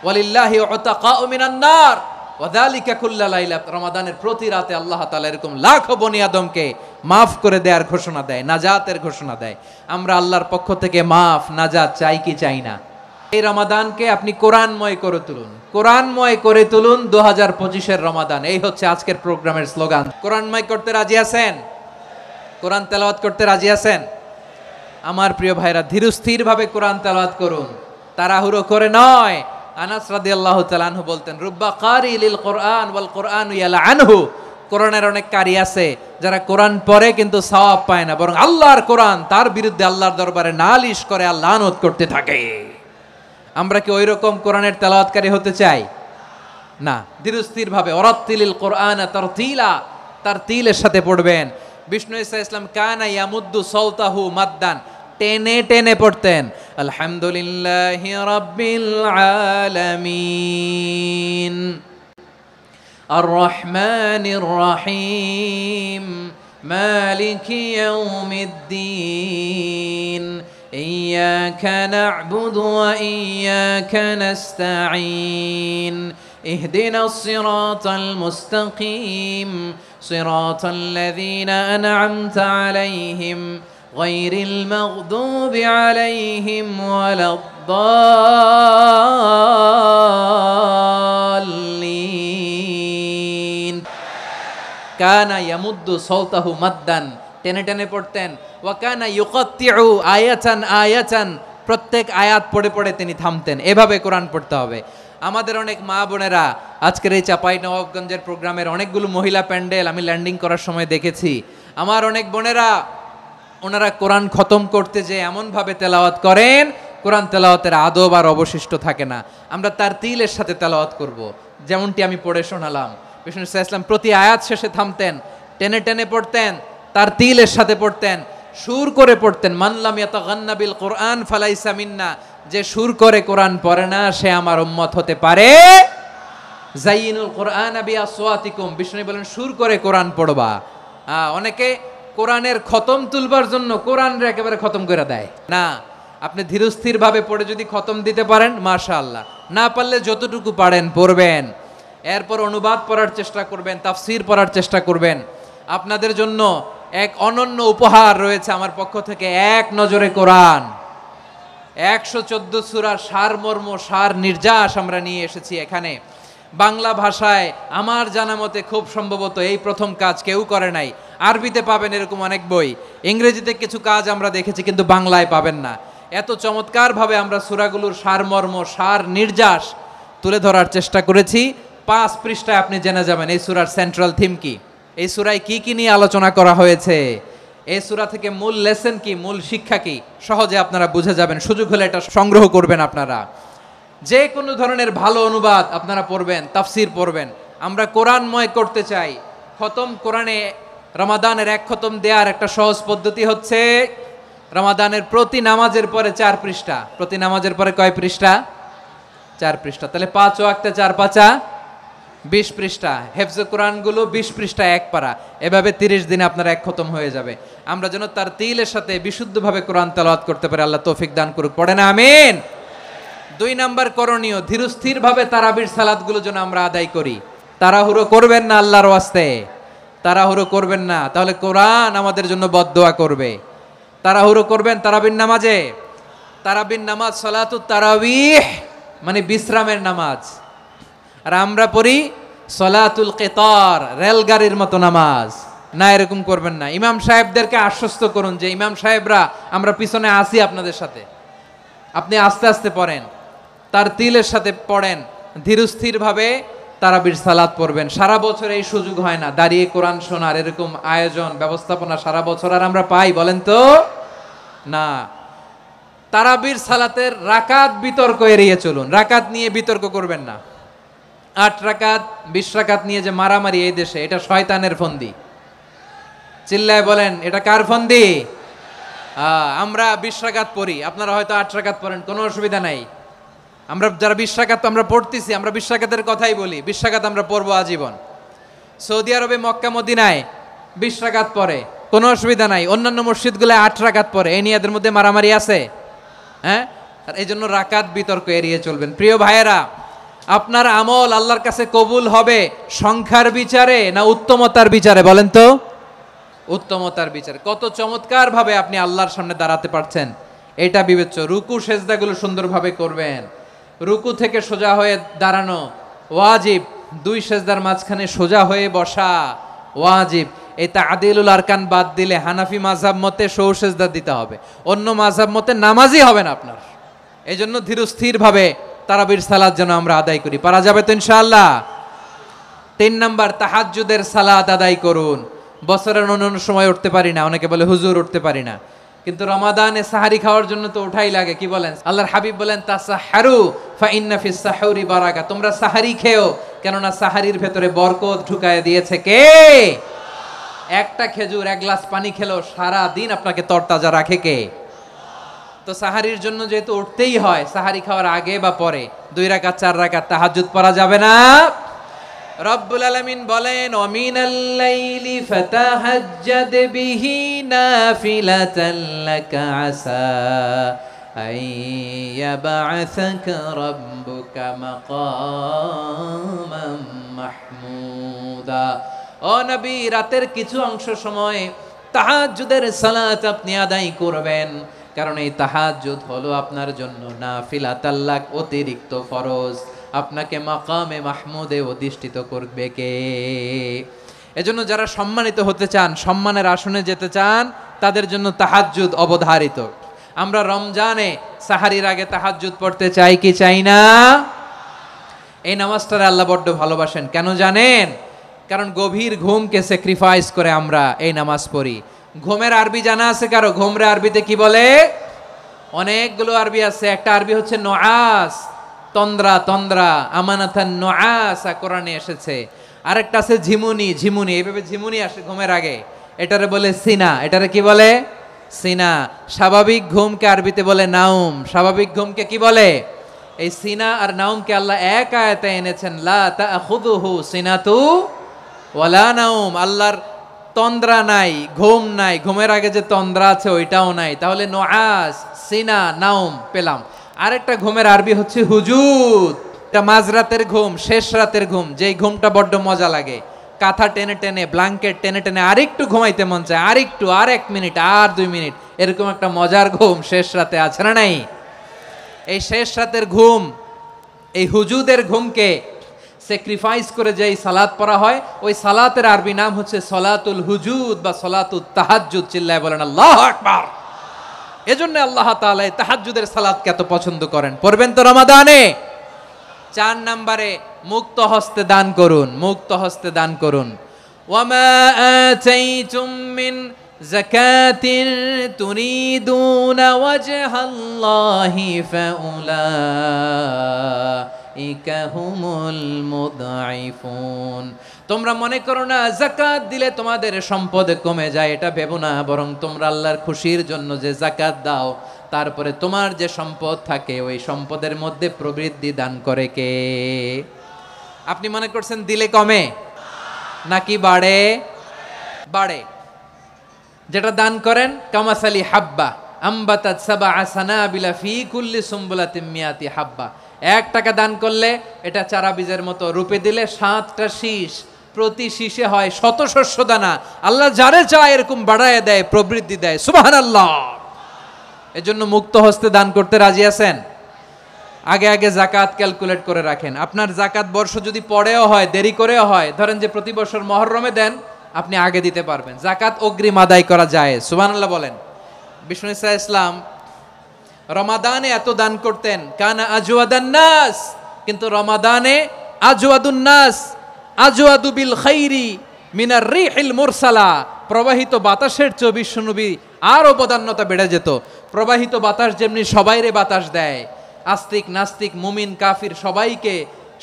ওয়ালিল্লাহি উতাকাউ মিনান নার ওয়া যালিকা কুল্লা লাইলা, রমাদানের প্রতি রাতে আল্লাহ তাআলা এরকম লাখো বনি আদমকে মাফ করে দেওয়ার ঘোষণা দেয়, নাজাতের ঘোষণা দেয়। আমরা আল্লাহর পক্ষ থেকে মাফ, নাজাত চাই কি চাই না? এই রমাদানকে আপনি কোরআনময় করে তুলুন, কোরআনময় করে তুলুন 2025-এর রমাদান। এই হচ্ছে আজকের প্রোগ্রামের স্লোগান। কোরআনময় করতে রাজি আছেন? কোরআন তেলাওয়াত করতে রাজি আছেন? আমার প্রিয় ভাইরা, ধীরস্থির ভাবে কোরআন তেলাওয়াত করুন, তাড়াহুড়ো করে নয়। আনাস রাদিয়াল্লাহু তাআলা আনহু বলতেন, রুব্বা কারি লিল কোরআন ওয়াল কোরআনু ইয়ালআনহু, কোরআনের অনেক কারি আছে যারা কোরআন পড়ে কিন্তু সওয়াব পায় না, বরং আল্লাহর কোরআন তার বিরুদ্ধে আল্লাহর দরবারে নালিশ করে আর লানত করতে থাকে। আমরা কি ওইরকম কোরআনের তেলাওয়াতকারী হতে চাই? না। ধীরস্থির ভাবে, ওয়ারাত্তিলিল কোরআন তারতিলা, তারতিলের সাথে পড়বেন। বিষ্ণু ঈসা ইসলাম কানা ইয়ামুদ্দু সাওতাহু মাদ্দান, টেনে টেনে পড়তেন। আলহামদুলিল্লাহি রাব্বিল আলামিন আর রহমানির রহিম মালিকি ইয়াউমিদ্দিন ইয়্যাকা না'বুদু ওয়া ইয়্যাকা নাস্তাঈন ইহদিনাস সিরাতাল মুস্তাকিম সিরাতাল লাযীনা আন'আমতা আলাইহিম গায়রিল মাগদুবি আলাইহিম ওয়ালাদ-দাল্লিন। কানা ইয়ামুদ্দু সাওতাহু মাদ্দান, টেনে টেনে পড়তেন। ওয়া কানা ইউকাত্তিউ আয়াতান আয়াতান, প্রত্যেক আয়াত পড়ে পড়ে তিনি থামতেন। এভাবে কোরআন পড়তে হবে। আমাদের অনেক মা বোনেরা আজকের এই চাঁপাইনবাবগঞ্জের প্রোগ্রামের অনেকগুলো মহিলা প্যান্ডেল আমি ল্যান্ডিং করার সময় দেখেছি। আমার অনেক বোনেরা ওনারা কোরআন খতম করতে যে এমনভাবে তেলাওয়াত করেন, কোরআন তেলাওয়াতের আদব আর অবশিষ্ট থাকে না। আমরা তার তিলের সাথে তেলাওয়াত করব, যেমনটি আমি পড়ে শোনালাম। বিষ্ণু ইসলাম প্রতি আয়াত শেষে থামতেন, টেনে টেনে পড়তেন, তার তিলের সাথে পড়তেন, সুর করে পড়তেন। মানলাম ইয়াতাগান্না বিল কোরআন ফালাইসা মিন্না, যে সুর করে কোরআন পড়ে না সে আমার উম্মত হতে পারে। জাইয়িনুল কোরআন বিআসওয়াতিকুম, বিষ্ণু বলেন সুর করে কোরআন পড়বা। অনেকে কোরআনের খতম তুলবার জন্য কোরআনরে একেবারে খতম করে দেয় না। আপনি ধীরস্থির ভাবে পড়ে যদি খতম দিতে পারেন মাশাআল্লাহ, না পারলে যতটুকু পারেন পড়বেন। এরপর অনুবাদ পড়ার চেষ্টা করবেন, তাফসির পড়ার চেষ্টা করবেন। আপনাদের জন্য এক অনন্য উপহার রয়েছে আমার পক্ষ থেকে, এক নজরে কোরআন। 114 সূরার সারমর্ম, সার নির্যাস আমরা নিয়ে এসেছি এখানে বাংলা ভাষায়। আমার জানা মতে খুব সম্ভবত এই প্রথম কাজ, কেউ করে নাই। আরবিতে পাবেন এরকম অনেক বই, ইংরেজিতে কিছু কাজ আমরা দেখেছি, কিন্তু বাংলায় পাবেন না। এত চমৎকারভাবে আমরা সূরাগুলোর সারমর্ম, সার নির্যাস তুলে ধরার চেষ্টা করেছি। 5 পৃষ্ঠায় আপনি জেনে যাবেন এই সূরার সেন্ট্রাল থিম কি, এই সূরায় কি কি নিয়ে আলোচনা করা হয়েছে, এই সূরা থেকে মূল লেসন কি, মূল শিক্ষা কি, সহজে আপনারা বুঝে যাবেন। সুযোগ হলে এটা সংগ্রহ করবেন আপনারা। যে কোনো ধরনের ভালো অনুবাদ আপনারা পড়বেন, তাফসির পড়বেন। আমরা কোরআনময় করতে চাই। খতম কোরআনে রমাদানের 1 খতম দেওয়ার একটা সহজ পদ্ধতি হচ্ছে রমাদানের প্রতি নামাজের পরে 4 পৃষ্ঠা। প্রতি নামাজের পরে কয় পৃষ্ঠা? 4 পৃষ্ঠা। তাহলে 5 ওয়াক্তে 4 পাঁচা 20 পৃষ্ঠা। হেফজে কোরআনগুলো 20 পৃষ্ঠা 1 পারা। এভাবে 30 দিনে আপনার 1 খতম হয়ে যাবে। আমরা যেন তার তিলের সাথে বিশুদ্ধভাবে কোরআন তেলাওয়াত করতে পারি, আল্লাহ তৌফিক দান করুক। পড়ে না আমিন। 2 নাম্বার করণীয়, ধীরস্থিরভাবে তারাবির সালাতগুলো যেন আমরা আদায় করি। তাড়াহুড়ো করবেন না আল্লাহর ওয়াস্তে, তাড়াহুড়ো করবেন না, তাহলে কোরআন আমাদের জন্য বদদোয়া করবে। তাড়াহুড়ো করবেন তারাবির নামাজে। তারাবির নামাজ সালাতুত তারাবিহ মানে বিশ্রামের নামাজ। আর আমরা পড়ি সলাতুল কিতার, রেলগাড়ির মতো নামাজ। না, এরকম করবেন না। ইমাম সাহেবদেরকে আশ্বস্ত করুন যে ইমাম সাহেবরা আমরা পিছনে আসি আপনাদের সাথে, আপনি আস্তে আস্তে পড়েন, তার তিলের সাথে পড়েন, ধীরস্থিরভাবে তারাবির সালাত পড়বেন। সারা বছর এই সুযোগ হয় না দাঁড়িয়ে কোরআন শোনার, এরকম আয়োজন ব্যবস্থাপনা সারা বছর আর আমরা পাই বলেন তো না। তারাবির সালাতের রাকাত বিতর্ক এড়িয়ে চলুন, রাকাত নিয়ে বিতর্ক করবেন না। 8 রাকাত 20 রাকাত নিয়ে যে মারামারি এই দেশে, এটা শয়তানের ফন্দি। চিল্লায় বলেন এটা কার ফন্দি? আমরা 20 রাকাত পড়ি, আপনারা হয়তো 8 রাকাত পড়েন, কোনো অসুবিধা নাই। আমরা যারা 20 রাকাত আমরা পড়তেছি, আমরা 20 রাকাতের কথাই বলি। 20 রাকাত আমরা পড়বো আজীবন। সৌদি আরবে মক্কা মদিনায় 20 রাকাত পড়ে, কোনো অসুবিধা নাই। অন্যান্য মসজিদগুলো 8 রাকাত পড়ে। এই নিয়ে এদের মধ্যে মারামারি আছে? হ্যাঁ, আর এই জন্য রাকাত বিতর্ক এড়িয়ে চলবেন। প্রিয় ভাইয়েরা, আপনার আমল আল্লাহর কাছে কবুল হবে সংখ্যার বিচারে না উত্তমতার বিচারে? বলেন তো। উত্তমতার বিচারে। কত চমৎকার ভাবে আপনি আল্লাহর সামনে দাঁড়াতে পারছেন এটা বিবেচ্য। রুকু সেজদাগুলো সুন্দরভাবে করবেন। রুকু থেকে সোজা হয়ে দাঁড়ানো ওয়াজিব, 2 সেজদার মাঝখানে সোজা হয়ে বসা ওয়াজিব। এই তা'দিলুল আরকান বাদ দিলে হানাফি মাযহাব মতে সৌ সেজদা দিতে হবে, অন্য মাযহাব মতে নামাজই হবে না আপনার। এই জন্য ধীরস্থির ভাবে তারাবির সালাত যেন আমরা আদায় করি। পারা যাবে তো ইনশাআল্লাহ। 3 নাম্বার, তাহাজ্জুদের সালাত আদায় করুন। বছরের অন্যান্য সময় উঠতে পারি না, অনেকে বলে হুজুর উঠতে পারি না, কিন্তু রমাদানে সাহারি খাওয়ার জন্য তো ওঠাই লাগে। কি বলেন? আল্লাহর হাবিব বলেন তাসাহহারু ফা ইন্না ফিস সাহুরি বারাকা, তোমরা সাহারি খেও, কেননা সাহারির ভেতরে বরকত ঢুকায় দিয়েছে কে? একটা খেজুর, 1 গ্লাস পানি খেলো সারা দিন আপনাকে তরতাজা রাখে কে? তো সাহারির জন্য যেহেতু উঠতেই হয়, সাহারি খাওয়ার আগে বা পরে 2 রাকাত 4 রাকাত তাহাজ্জুদ পড়া যাবে না? রব্বুল আলামিন বলেন ওয়ামিনাল লাইলি ফাতাহাজ্জাদ বিহি নাফিলাতান লাকা আসা আইয়াবআসাকা রাব্বুকা মাকামান মাহমুদা। ও নবী, রাতের কিছু অংশ সময় তাহাজ্জুদের সালাত আপনি আদায় করবেন, কারণ এই তাহাজ্জুদ হলো আপনার জন্য নাফিলাতাল লাক, অতিরিক্ত ফরজ। আপনাকে মাকামে মাহমুদে অধিষ্ঠিত করবে কে? এজন্য যারা সম্মানিত হতে চান, সম্মানের আসনে যেতে চান, তাদের জন্য তাহাজ্জুদ অবধারিত। আমরা রমজানে সাহারির আগে তাহাজ্জুদ পড়তে চাই কি চাই না? এই নামাজটারে আল্লাহ বড্ড ভালোবাসেন, কেন জানেন? কারণ গভীর ঘুমকে স্যাক্রিফাইস করে আমরা এই নামাজ পড়ি। ঘুমের আরবি জানা আছে কারো? ঘুমরে আরবিতে কি বলে? অনেকগুলো আরবি আছে। একটা আরবি হচ্ছে নুআস, তন্দ্রা, তন্দ্রা, আমানাতান নুআসা কোরআনে এসেছে। আরেকটা আছে ঝিমুনি, ঝিমুনি, এইভাবে ঝিমুনি আসে ঘুমের আগে, এটারে বলে সিনা। এটারে কি বলে? সিনা। স্বাভাবিক ঘুমকে আরবিতে বলে নাউম। স্বাভাবিক ঘুমকে কি বলে? এই সিনা আর নাউমকে আল্লাহ এক আয়াতে এনেছেন, লা তাখুযুহু সিনাতু ওয়ালা নাউম। আল্লাহর তন্দ্রা নাই, ঘুম নাই, ঘুমের আগে যে তন্দ্রা আছে ওইটাও নাই। তাহলে নুআস, সিনা, নাউম পেলাম। আরেকটা ঘুমের আরবি হচ্ছে হুজুদ। এটা মাঝরাতের ঘুম, শেষ রাতের ঘুম, যেই ঘুমটা বড্ড মজা লাগে। কাঁথা টেনে টেনে, ব্ল্যাঙ্কেট টেনে টেনে আরেকটু ঘুমাইতে মন চায়, আরেকটু, আর 1 মিনিট, আর 2 মিনিট, এরকম একটা মজার ঘুম শেষ রাতে আছে না নাই? এই শেষ রাতের ঘুম, এই হুজুদের ঘুমকে স্যাক্রিফাইস করে যেই সালাত পড়া হয়, ওই সালাতের আরবি নাম হচ্ছে সলাতুল হুজুদ বা সলাতুত তাহাজ্জুদ। চিল্লায় বলেন আল্লাহু আকবার। এজন্য আল্লাহ তাআলা এই তাহাজ্জুদের সালাতকে এত পছন্দ করেন। পড়বেন তো রমাদানে। 4 নম্বরে মুক্ত হস্তে দান করুন, মুক্ত হস্তে দান করুন। ওয়ামা আতাইতুম মিন যাকাতিন তুরিদুনা ওয়াজহাল্লাহি ফাউলাইকা হুমুল মুদঈফুন। তোমরা মনে করো না যাকাত দিলে তোমাদের সম্পদ কমে যায়, এটা ভেবো না। বরং তোমরা আল্লাহর খুশির জন্য যে যাকাত দাও, তারপরে তোমার যে সম্পদ থাকে ওই সম্পদের মধ্যে প্রবৃদ্ধি দান করে কে? আপনি মনে করছেন দিলে কমে নাকি বাড়ে? বাড়ে। যেটা দান করেন, কামাসালি হাব্বা আম্বাতাত সাবআ সানাবিলা ফি কুল্লি সুম্বুলাতিন মিয়াতি হাব্বা। 1 টাকা দান করলে এটা চারা বীজের মতো, রূপে দিলে 7টা শীষ, প্রতি শীষে হয় 100 শস্য দানা। আল্লাহ যারে চায় এরকম বাড়ায় দেয়, প্রবৃদ্ধি দেয়। সুবহানাল্লাহ। এজন্য মুক্ত হস্তে দান করতে রাজি আছেন? আগে আগে যাকাত ক্যালকুলেট করে রাখেন। আপনার যাকাত বর্ষ যদি পরেও হয়, দেরি করেও হয়, ধরেন যে প্রতি বছর মুহররমে দেন, আপনি আগে দিতে পারবেন। যাকাত অগ্রিম আদায় করা যায়। সুবহানাল্লাহ বলেন। বিষ্ণু ইসা ইসলাম রমাদানে এত দান করতেন, কানা আজওয়াদান নাস, কিন্তু রমাদানে আজওয়াদুন নাস আজওয়াদু বিল খাইরি মিনার রিহিল মুরসালা। প্রবাহিত বাতাসের চেয়ে বিশ্বনবী আরো বদান্যতা বেড়ে যেত। প্রবাহিত বাতাস যেমনি সবাইরে বাতাস দেয়, আস্তিক নাস্তিক মুমিন কাফির সবাইকে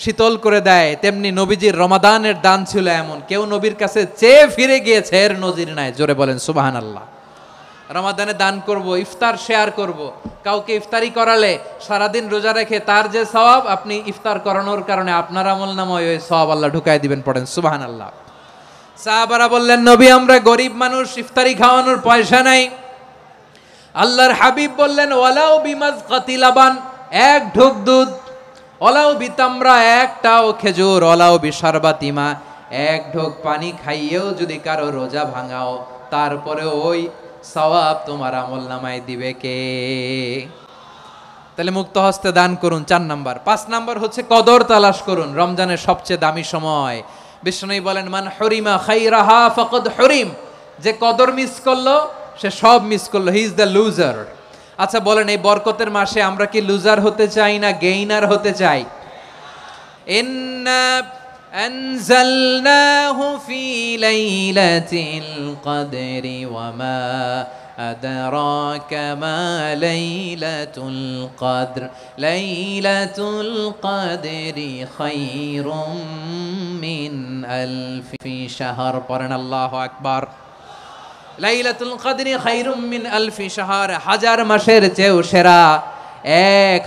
শীতল করে দেয়, তেমনি নবীজির রমাদানের দান ছিল এমন, কেউ নবীর কাছে চেয়ে ফিরে গিয়েছে এর নজির নাই। জোরে বলেন সুবহানাল্লাহ। রমাদানে দান করব, ইফতার শেয়ার করব। কাউকে ইফতারি করালে সারাদিন রোজা রেখে তার যে সওয়াব, আপনি ইফতার করানোর কারণে আপনার আমলনামায় ওই সওয়াব আল্লাহ ঢুকায় দিবেন। পড়েন সুবহানাল্লাহ। সাহাবারা বললেন, নবী আমরা গরিব মানুষ, ইফতারি খাওয়ানোর পয়সা নাই। আল্লাহর হাবিব বললেন, ওয়ালাউ বিমাজকাতি লাবান, 1 ঢোক দুধ, ওয়ালাউ বিতামরা, 1টাও খেজুর, ওয়ালাউ বিশারবাতিমা, 1 ঢোক পানি খাইয়েও যদি কারো রোজা ভাঙাও, তারপরে ওই সওয়াব তোমার আমলনামায় দিবে কে? তাহলে মুক্ত হস্তে দান করুন, 4 নাম্বার। 5 নাম্বার হচ্ছে কদর তালাশ করুন। রমজানের সবচেয়ে দামি সময়। বিষ্ণু বলেন, মান হরিমা খাইরাহা ফাকাদ হরিম। যে কদর মিস করলো সে সব মিস করলো, হি ইজ দ্য লুজার। আচ্ছা বলেন, এই বরকতের মাসে আমরা কি লুজার হতে চাই না গেইনার হতে চাই? ইন্না আনজালনাহু ফি লাইলাতিল কদরি ওয়া মা আদরাকা মা লাইলাতুল কদর লাইলাতুল কদরি খায়রুম মিন আলফি শাহর। পড়েন আল্লাহু আকবার। লাইলাতুল কদরি খায়রুম মিন আলফি শাহর, 1000 মাসের চেয়েও সেরা।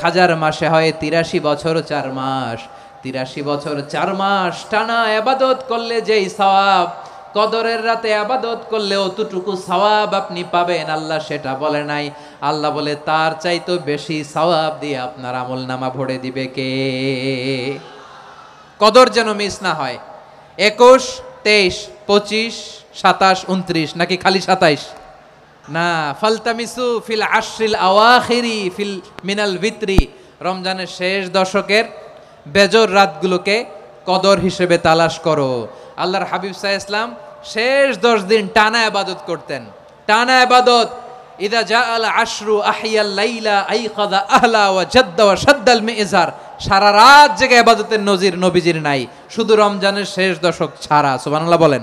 1000 মাসে হয় 83 বছর 4 মাস। 83 বছর 4 মাস টানা ইবাদত করলে যেই সওয়াব, কদরের রাতে ইবাদত করলে অতটুকু সওয়াব আপনি পাবেন, আল্লাহ সেটা বলে নাই। আল্লাহ বলে তার চাইতে বেশি সওয়াব দিয়ে আপনার আমলনামা ভরে দিবে কে? কদর যেন মিস না হয়। 21, 23, 25, 27, 29 নাকি খালি 27? না, ফালতামিসু ফিল আশরিল আওয়াখিরি ফিল মিনাল ভিতরি। রমজানের শেষ দশকের বেজর রাতগুলোকে কদর হিসেবে তালাশ করো। আল্লাহর হাবিব সাল্লাল্লাহু আলাইহি ওয়াসাল্লাম শেষ 10 দিন টানা ইবাদত করতেন, টানা ইবাদত। ইদা জাআল আশরু আহিয়াল লাইলা আইকাযা আহলা ওয়া জাদ্দা ওয়া শাদ্দাল মিজার। সারা রাত জেগে ইবাদতের নজির নবীজির নাই, শুধু রমজানের শেষ দশক ছাড়া। সুবহানাল্লাহ বলেন।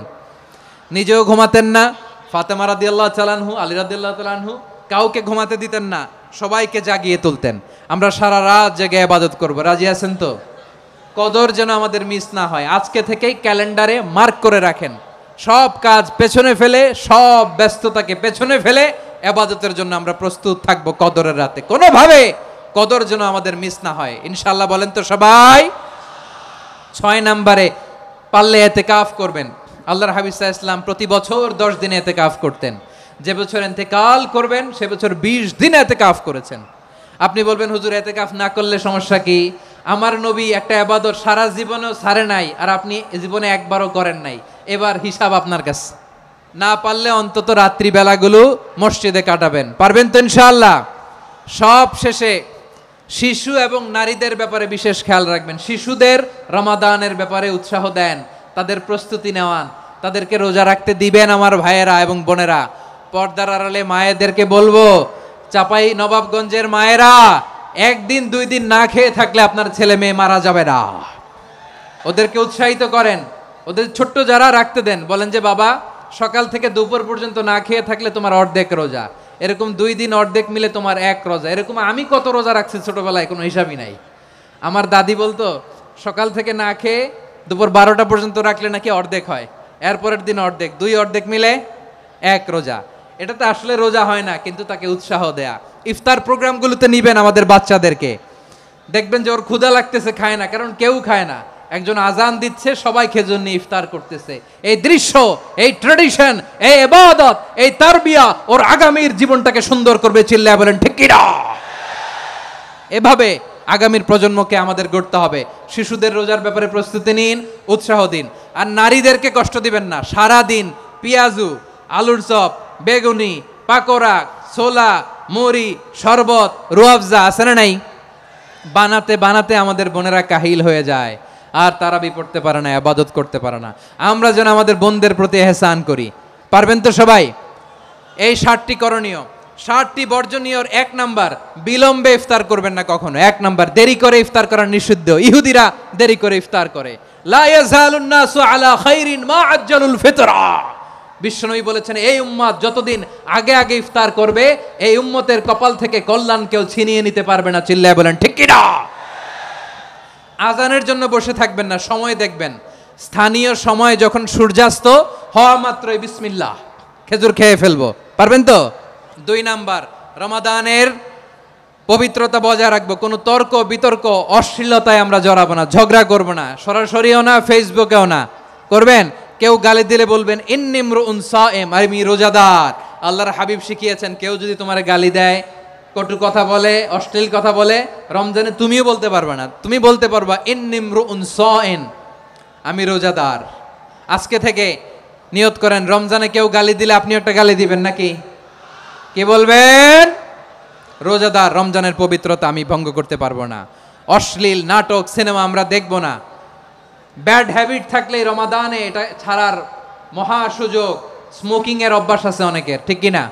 নিজেও ঘুমাতেন না, ফাতেমা রাদিয়াল্লাহু তাআলা আনহু, আলী রাদিয়াল্লাহু তাআলা আনহু কাউকে ঘুমাতে দিতেন না, সবাইকে জাগিয়ে তুলতেন। আমরা সারা রাত জেগে ইবাদত করব, রাজি আছেন তো? কদর যেন আমাদের মিস না হয়, আজকে থেকেই ক্যালেন্ডারে মার্ক করে রাখেন। সব কাজ পেছনে ফেলে, সব ব্যস্ততাকে পেছনে ফেলে ইবাদতের জন্য আমরা প্রস্তুত থাকবো কদরের রাতে। কোনোভাবে কদর যেন আমাদের মিস না হয়, ইনশাআল্লাহ বলেন তো সবাই। 6 নম্বরে পারলে ইতিকাফ করবেন। আল্লাহর হাবিব সাল্লাল্লাহু আলাইহি ওয়াসাল্লাম প্রতি বছর 10 দিন ইতিকাফ করতেন। যে বছর ইন্তেকাল করবেন সে বছর 20 দিন ইতিকাফ করেছেন। আপনি বলবেন হুজুর ইতিকাফ না করলে সমস্যা কি? আমার নবী একটা ইবাদত সারা জীবনেও ছাড়ে নাই, আর আপনি জীবনে একবারও করেন নাই। এবার হিসাব আপনার কাছে। না পারলে অন্তত রাত্রি বেলাগুলো মসজিদে কাটাবেন, পারবেন তো ইনশাআল্লাহ? সব শেষে শিশু এবং নারীদের ব্যাপারে বিশেষ খেয়াল রাখবেন। শিশুদের রমাদানের ব্যাপারে উৎসাহ দেন, তাদের প্রস্তুতি নেওয়ান, তাদেরকে রোজা রাখতে দিবেন। আমার ভাইয়েরা এবং বোনেরা, পর্দার আড়ালে মায়েদেরকে বলবো, চাপাই নবাবগঞ্জের মায়েরা, 1 দিন 2 দিন না খেয়ে থাকলে আপনার ছেলে মেয়ে মারা যাবে না। ওদেরকে উৎসাহিত করেন, ওদের ছোট্ট যারা রাখতে দেন, বলেন যে বাবা সকাল থেকে দুপুর পর্যন্ত না খেয়ে থাকলে তোমার অর্ধেক রোজা, এরকম 2 দিন অর্ধেক মিলে তোমার 1 রোজা। এরকম আমি কত রোজা রাখছি ছোটবেলায় কোনো হিসাবই নাই। আমার দাদি বলতো সকাল থেকে না খেয়ে দুপুর 12টা পর্যন্ত রাখলে নাকি অর্ধেক হয়, এরপরের দিন অর্ধেক, 2 অর্ধেক মিলে 1 রোজা। এটা তো আসলে রোজা হয় না, কিন্তু তাকে উৎসাহ দেয়া। ইফতার প্রোগ্রামগুলোতে নিবেন আমাদের বাচ্চাদেরকে, দেখবেন যে ওর ক্ষুধা লাগতেছে, খায় না, কারণ কেউ খায় না। একজন আজান দিচ্ছে, সবাই খেজুর নিয়ে ইফতার করতেছে। এই দৃশ্য, এই ট্র্যাডিশন, এই ইবাদত, এই তারবিয়া ওর আগামীর জীবনটাকে সুন্দর করবে। চিল্লায়া বলেন ঠিক কি না? এভাবে আগামীর প্রজন্মকে আমাদের গড়তে হবে। শিশুদের রোজার ব্যাপারে প্রস্তুতি নিন, উৎসাহ দিন। আর নারীদেরকে কষ্ট দিবেন না। সারা দিন পেঁয়াজু, আলুর চপ, বেগুনি, পাকোড়া, ছোলা, মুড়ি, শরবত, রুয়াবজা আছে না নাই? বানাতে বানাতে আমাদের বোনেরা কাহিল হয়ে যায়, আর তারাবি পড়তে পারে না, ইবাদত করতে পারে না। আমরা যেন আমাদের বোনদের প্রতি ইহসান করি, পারবেন তো সবাই? এই 7টি করণীয়, 7টি বর্জনীয়। 1 নাম্বার, বিলম্বে ইফতার করবেন না কখনো। 1 নাম্বার, দেরি করে ইফতার করা নিষিদ্ধ। ইহুদিরা দেরি করে ইফতার করে। লা ইয়াজালুন নাসু আলা খাইরিন মা আজ্জালুল ফিতরা। বিশ্বনবী বলেছেন এই উম্মত যতদিন আগে আগে ইফতার করবে, এই উম্মতের কপাল থেকে কল্যাণ কেউ ছিনিয়ে নিতে পারবে না। চিল্লায় বলেন ঠিক কি না? আজানের জন্য বসে থাকবেন না, সময় দেখবেন। স্থানীয় সময় যখন সূর্যাস্ত হওয়া মাত্রই বিসমিল্লাহ, খেজুর খেয়ে ফেলবো, পারবেন তো? 2 নাম্বার, রমাদানের পবিত্রতা বজায় রাখবো। কোনো তর্ক বিতর্ক অশ্লীলতায় আমরা জড়াবো না, ঝগড়া করবো না, সরাসরিও না, ফেসবুকেও না। করবেন? কেউ গালি দিলে বলবেন ইন্নী ইমরুউন সায়েম, আমি রোজাদার। আল্লাহর হাবিব শিখিয়েছেন কেউ যদি তোমার গালি দেয়, কটু কথা বলে, অশ্লীল কথা বলে, রমজানে তুমিও বলতে পারবে না। তুমি বলতে পারবা ইন্নী ইমরুউন সায়েম, আমি রোজাদার। আজকে থেকে নিয়ত করেন, রমজানে কেউ গালি দিলে আপনি একটা গালি দিবেন নাকি? কি বলবেন? রোজাদার, রমজানের পবিত্রতা আমি ভঙ্গ করতে পারবো না। অশ্লীল নাটক, সিনেমা আমরা দেখবো না। ব্যাড হ্যাবিট থাকলে রমাদানে এটা ছাড়ার মহা সুযোগ। স্মোকিং এর অভ্যাস আছে অনেকের, ঠিক কি না?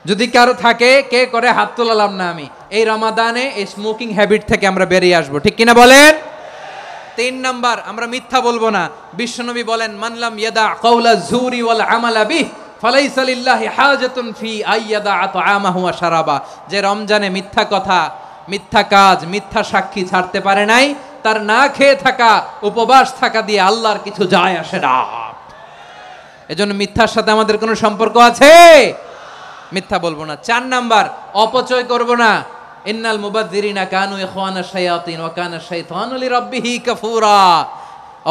যদি কারো থাকে, কে করে হাত তোলালাম না আমি। এই রমাদানে এই স্মোকিং হ্যাবিট থেকে আমরা বেরিয়ে আসবো, ঠিক কিনা বলেন? 3 নাম্বার, আমরা মিথ্যা বলবো না। বিশ্বনবী বলেন মানলাম ইয়াদা কাওলা যুরি ওয়াল আমালা বিহি ফালাইসা লিল্লাহি হাজাতুন ফি আইয়াদা আতআমাহু ওয়া শারাবা। যে রমজানে মিথ্যা কথা, মিথ্যা কাজ, মিথ্যা সাক্ষী ছাড়তে পারে নাই, তার না খেয়ে থাকা, উপবাস থাকা দিয়ে আল্লাহর কিছু যায় আসে না। এজন্য মিথ্যার সাথে আমাদের কোনো সম্পর্ক আছে? মিথ্যা বলবো না। 4 নাম্বার, অপচয় করব না। ইন্নাল মুবাযযিরিনা কানু ইখওয়ানাশ শায়াতিন ওয়া কানা শাইতানু লিরাব্বিহি কাফুরা।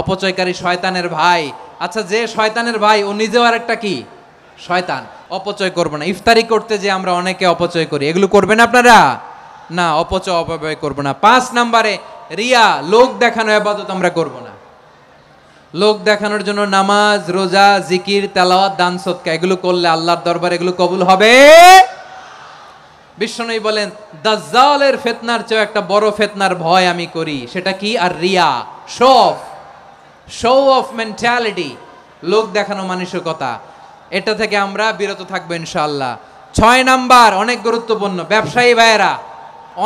অপচয়কারী শয়তানের ভাই। আচ্ছা, যে শয়তানের ভাই ও নিজেও আরেকটা কি? শয়তান। অপচয় করব না। ইফতারি করতে যে আমরা অনেকে অপচয় করি, এগুলো করবেন আপনারা না। অপচয় অপব্যয় করব না। 5 নাম্বারে, রিয়া, লোক দেখানো ইবাদত আমরা করব না। লোক দেখানোর জন্য নামাজ, রোজা, জিকির, তেলাওয়াত, দান সদকা এগুলো করলে আল্লাহর দরবারে এগুলো কবুল হবে। বিশ্বনবী বলেন দাজ্জালের ফিতনার চেয়ে একটা বড় ফিতনার ভয় আমি করি, সেটা কি? আর রিয়া, show off. Show off mentality, লোক দেখানো মানসিকতা, এটা থেকে আমরা বিরত থাকবো ইনশাআল্লাহ। 6 নাম্বার অনেক গুরুত্বপূর্ণ, ব্যবসায়ী ভাইয়েরা,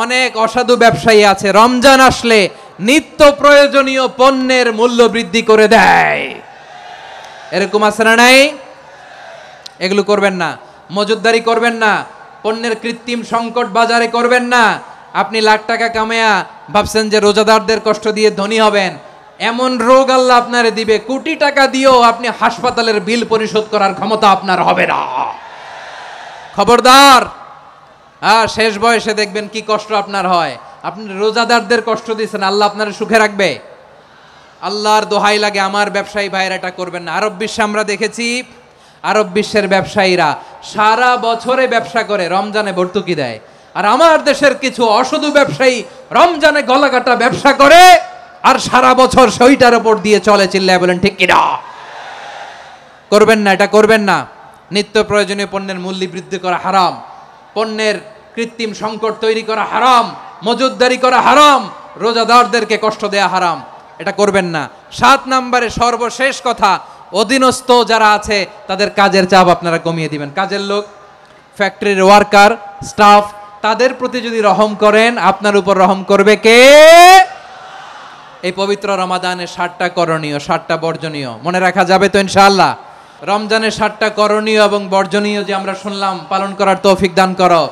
অনেক অসাধু ব্যবসায়ী আছে রমজান আসলে নিত্য প্রয়োজনীয় পণ্যের মূল্য বৃদ্ধি করে দেয়। এরকম আছে না নাই? এগুলো করবেন না, মজুদদারি করবেন না, পণ্যের কৃত্রিম সংকট বাজারে করবেন না। আপনি লাখ টাকা কামায়া ভাবছেন যে রোজাদারদের কষ্ট দিয়ে ধনী হবেন, এমন রোগ আল্লাহ আপনারে দিবে, কোটি টাকা দিয়েও আপনি হাসপাতালের বিল পরিশোধ করার ক্ষমতা আপনার হবে না। খবরদার। শেষ বয়সে দেখবেন কি কষ্ট আপনার হয়। আপনি রোজাদারদের কষ্ট দিয়েছেন, আল্লাহ আপনার সুখে রাখবে? আল্লাহর দোহাই লাগে, আমার ব্যবসায়ী ভাইয়েরা এটা করবেন না। আরব বিশ্বে আমরা দেখেছি, আরব বিশ্বের ব্যবসায়ীরা সারা বছরে ব্যবসা করে, রমজানে ভর্তুকি দেয়। আর আমার দেশের কিছু অসাধু ব্যবসায়ী রমজানে গলাকাটা ব্যবসা করে আর সারা বছর সইটার উপর দিয়ে চলে। চিল্লায় বলেন ঠিক কিনা? করবেন না, এটা করবেন না। নিত্য প্রয়োজনীয় পণ্যের মূল্য বৃদ্ধি করা হারাম, পণ্যের কৃত্রিম সংকট তৈরি করা হারাম, মজুদদারি করা হারাম, রোজাদারদেরকে কষ্ট দেয়া হারাম, এটা করবেন না। 7 নম্বরে সর্বশেষ কথা, অধীনস্থ যারা আছে তাদের কাজের চাপ আপনারা কমিয়ে দিবেন। কাজের লোক, ফ্যাক্টরির ওয়ার্কার, স্টাফ, তাদের প্রতি যদি রহম করেন, আপনার উপর রহম করবে কে? এই পবিত্র রমাদানে 7টা করণীয়, 7টা বর্জনীয় মনে রাখা যাবে তো ইনশাআল্লাহ? রমজানের 7টা করণীয় এবং বর্জনীয় যে আমরা শুনলাম, পালন করার তৌফিক দান করো।